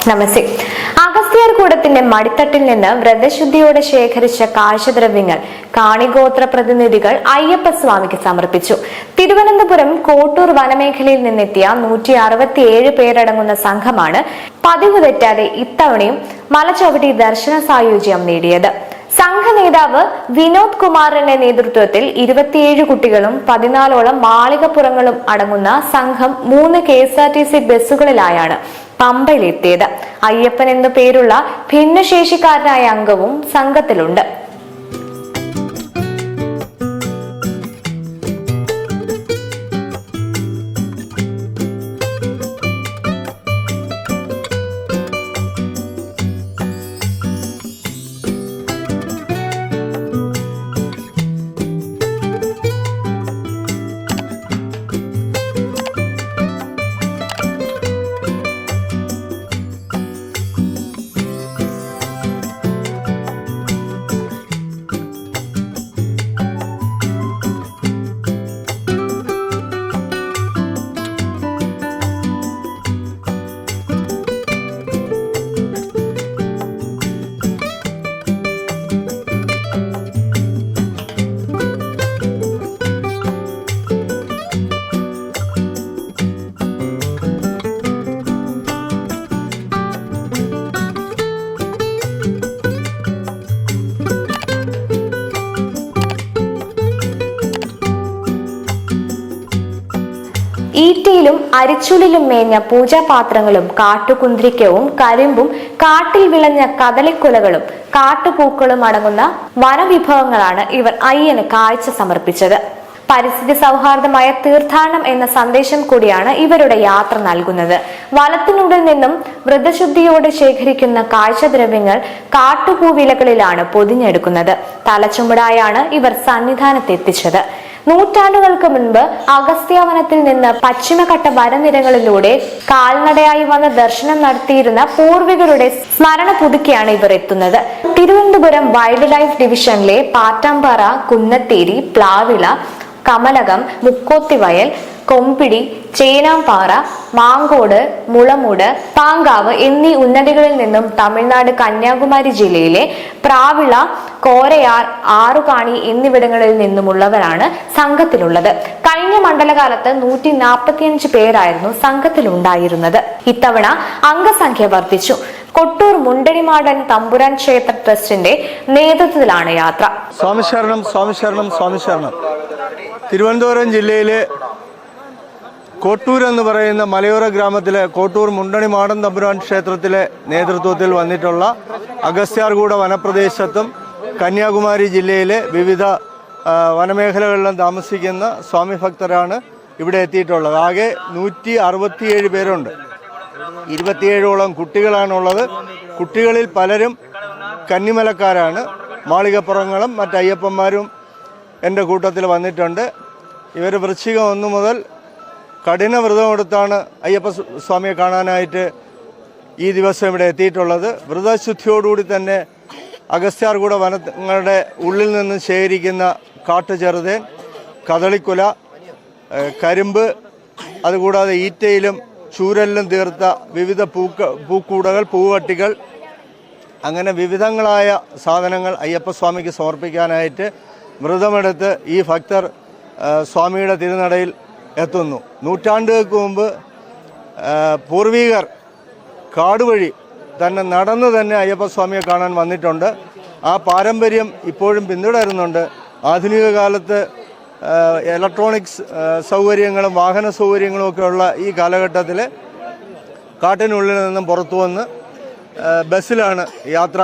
നമസ്തേ. അഗസ്ത്യാർകൂടത്തിന്റെ മടിത്തട്ടിൽ നിന്ന് വ്രതശുദ്ധിയോടെ ശേഖരിച്ച കാഴ്ചദ്രവ്യങ്ങൾ കാണിഗോത്ര പ്രതിനിധികൾ അയ്യപ്പസ്വാമിക്ക് സമർപ്പിച്ചു. തിരുവനന്തപുരം കോട്ടൂർ വനമേഖലയിൽ നിന്നെത്തിയ 167 പേരടങ്ങുന്ന സംഘമാണ് പതിവ് തെറ്റാതെ ഇത്തവണയും മലചവിട്ടി ദർശന സായുജ്യം നേടിയത്. സംഘ നേതാവ് വിനോദ് കുമാറിന്റെ നേതൃത്വത്തിൽ 27 കുട്ടികളും 14ഓളം മാളികപ്പുറങ്ങളും അടങ്ങുന്ന സംഘം 3 KSRTC ബസ്സുകളിലായാണ് പമ്പയിലെത്തിയത്. അയ്യപ്പൻ എന്നു പേരുള്ള ഭിന്നശേഷിക്കാരനായ അംഗവും സംഘത്തിലുണ്ട്. ഈറ്റയിലും അരിച്ചുലിലും മേഞ്ഞ പൂജാപാത്രങ്ങളും കാട്ടുകുന്തിരിക്കവും കരിമ്പും കാട്ടിൽ വിളഞ്ഞ കദളിക്കുലകളും കാട്ടുപൂക്കളും അടങ്ങുന്ന വനവിഭവങ്ങളാണ് ഇവർ അയ്യന് കാഴ്ച സമർപ്പിച്ചത്. പരിസ്ഥിതി സൗഹാർദ്ദമായ തീർത്ഥാടനം എന്ന സന്ദേശം കൂടിയാണ് ഇവരുടെ യാത്ര നൽകുന്നത്. വനത്തിനുള്ളിൽ നിന്നും വ്രതശുദ്ധിയോടെ ശേഖരിക്കുന്ന കാഴ്ചദ്രവ്യങ്ങൾ കാട്ടുപൂവിലകളിലാണ് പൊതിഞ്ഞെടുക്കുന്നത്. തലച്ചുമടായാണ് ഇവർ സന്നിധാനത്തെത്തിച്ചത്. നൂറ്റാണ്ടുകൾക്ക് മുൻപ് അഗസ്ത്യാവനത്തിൽ നിന്ന് പശ്ചിമഘട്ട വനനിരകളിലൂടെ കാൽനടയായി വന്ന് ദർശനം നടത്തിയിരുന്ന പൂർവികരുടെ സ്മരണ പുതുക്കിയാണ് ഇവർ എത്തുന്നത്. തിരുവനന്തപുരം വൈൽഡ് ലൈഫ് ഡിവിഷനിലെ പാറ്റാമ്പാറ, കുന്നത്തേരി, പ്ലാവിള, കമലകം, മുക്കോത്തിവയൽ, കൊമ്പിടി, ചേനാമ്പാറ, മാങ്കോട്, മുളമൂട്, പാങ്കാവ് എന്നീ ഉന്നതികളിൽ നിന്നും തമിഴ്നാട് കന്യാകുമാരി ജില്ലയിലെ പ്രാവിള, കോരയാർ, ആറുകാണി എന്നിവിടങ്ങളിൽ നിന്നുമുള്ളവരാണ് സംഘത്തിലുള്ളത്. കഴിഞ്ഞ മണ്ഡലകാലത്ത് 145 പേരായിരുന്നു സംഘത്തിലുണ്ടായിരുന്നത്. ഇത്തവണ അംഗസംഖ്യ വർദ്ധിച്ചു. കൊട്ടൂർ മുണ്ടണിമാടൻ തമ്പുരാൻ ക്ഷേത്ര ട്രസ്റ്റിന്റെ നേതൃത്വത്തിലാണ് യാത്ര. സ്വാമി ശരണം, സ്വാമി ശരണം, സ്വാമി ശരണം. തിരുവനന്തപുരം ജില്ലയിലെ കോട്ടൂർ എന്ന് പറയുന്ന മലയോര ഗ്രാമത്തിലെ കോട്ടൂർ മുണ്ടണിമാടൻ തമ്പുരാൻ ക്ഷേത്രത്തിലെ നേതൃത്വത്തിൽ വന്നിട്ടുള്ള അഗസ്ത്യാർകൂട വനപ്രദേശത്തും കന്യാകുമാരി ജില്ലയിലെ വിവിധ വനമേഖലകളിലും താമസിക്കുന്ന സ്വാമി ഭക്തരാണ് ഇവിടെ എത്തിയിട്ടുള്ളത്. ആകെ 167 പേരുണ്ട്. 27ഓളം കുട്ടികളാണുള്ളത്. കുട്ടികളിൽ പലരും കന്നിമലക്കാരാണ്. മാളികപ്പുറങ്ങളും മറ്റ് അയ്യപ്പന്മാരും എൻ്റെ കൂട്ടത്തിൽ വന്നിട്ടുണ്ട്. ഇവർ വൃശ്ചികം 1 മുതൽ കഠിന വ്രതമെടുത്താണ് അയ്യപ്പ സ്വാമിയെ കാണാനായിട്ട് ഈ ദിവസം ഇവിടെ എത്തിയിട്ടുള്ളത്. വ്രതശുദ്ധിയോടുകൂടി തന്നെ അഗസ്ത്യാർകൂട വനങ്ങളുടെ ഉള്ളിൽ നിന്ന് ശേഖരിക്കുന്ന കാട്ടുചെറുതേൻ, കദളിക്കുല, കരിമ്പ്, അതുകൂടാതെ ഈറ്റയിലും ചൂരലിലും തീർത്ത വിവിധ പൂക്കൂടകൾ, പൂവട്ടികൾ, അങ്ങനെ വിവിധങ്ങളായ സാധനങ്ങൾ അയ്യപ്പസ്വാമിക്ക് സമർപ്പിക്കാനായിട്ട് വ്രതമെടുത്ത് ഈ ഭക്തർ സ്വാമിയുടെ തിരുനടയിൽ എത്തുന്നു. നൂറ്റാണ്ടുകൾക്ക് മുമ്പ് പൂർവികർ കാടുവഴി തന്നെ നടന്ന് തന്നെ അയ്യപ്പസ്വാമിയെ കാണാൻ വന്നിട്ടുണ്ട്. ആ പാരമ്പര്യം ഇപ്പോഴും പിന്തുടരുന്നുണ്ട്. ആധുനിക കാലത്ത് ഇലക്ട്രോണിക്സ് സൗകര്യങ്ങളും വാഹന സൗകര്യങ്ങളും ഒക്കെ ഉള്ള ഈ കാലഘട്ടത്തിൽ കാട്ടിനുള്ളിൽ നിന്നും പുറത്തു വന്ന് ബസ്സിലാണ് യാത്ര.